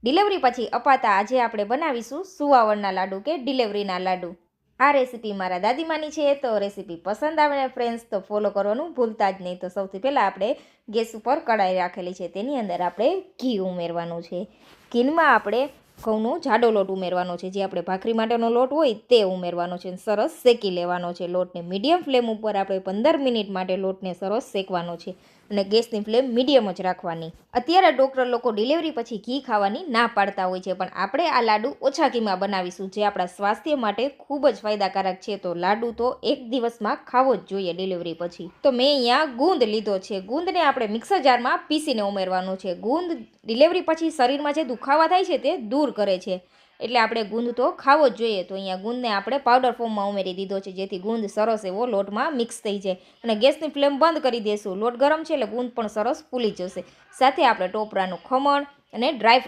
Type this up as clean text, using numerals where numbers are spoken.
Delivery પછી અપાતા આજે આપણે બનાવીશું સુવાવડના લાડુ કે ડિલિવરીના લાડુ. આ રેસીપી મારા દાદીમાની છે, તો રેસીપી પસંદ આવે ને ફ્રેન્ડ્સ તો ફોલો કરવાનું ભૂલતા જ નહીં. તો સૌથી પહેલાં આપણે ગેસ ઉપર કઢાઈ રાખેલી છે, તેની અંદર આપણે ઘી ઉમેરવાનું છે. ઘીમાં આપણે ઘઉંનો જાડો લોટ ઉમેરવાનો છે, જે આપણે ભાખરી માટેનો લોટ હોય તે ઉમેરવાનો છે. સરસ શેકી લેવાનો છે લોટને. મીડિયમ ફ્લેમ ઉપર આપણે 15 મિનિટ માટે લોટને સરસ શેકવાનો છે અને ગેસની ફ્લેમ મીડિયમ જ રાખવાની. અત્યારે ડૉક્ટર લોકો ડિલિવરી પછી ઘી ખાવાની ના પાડતા હોય છે, પણ આપણે આ લાડુ ઓછા ઘીમાં બનાવીશું, જે આપણા સ્વાસ્થ્ય માટે ખૂબ જ ફાયદાકારક છે. તો લાડુ તો એક દિવસમાં ખાવો જ જોઈએ ડિલિવરી પછી. તો મેં અહીંયા ગુંદ લીધો છે. ગુંદને આપણે મિક્સર જારમાં પીસીને ઉમેરવાનું છે. ગુંદ ડિલિવરી પછી શરીરમાં જે દુખાવા થાય છે તે દૂર કરે છે, એટલે આપણે ગુંદ તો ખાવો જ જોઈએ. તો અહીંયા ગુંદને આપણે પાવડર ફોર્મમાં ઉમેરી દીધો છે, જેથી ગુંદ સરસ એવો લોટમાં મિક્સ થઈ જાય. અને ગેસની ફ્લેમ બંધ કરી દઈશું. લોટ ગરમ છે એટલે ગુંદ પણ સરસ ફૂલી જશે. સાથે આપણે ટોપરાનું ખમણ અને ડ્રાયફ્રૂટ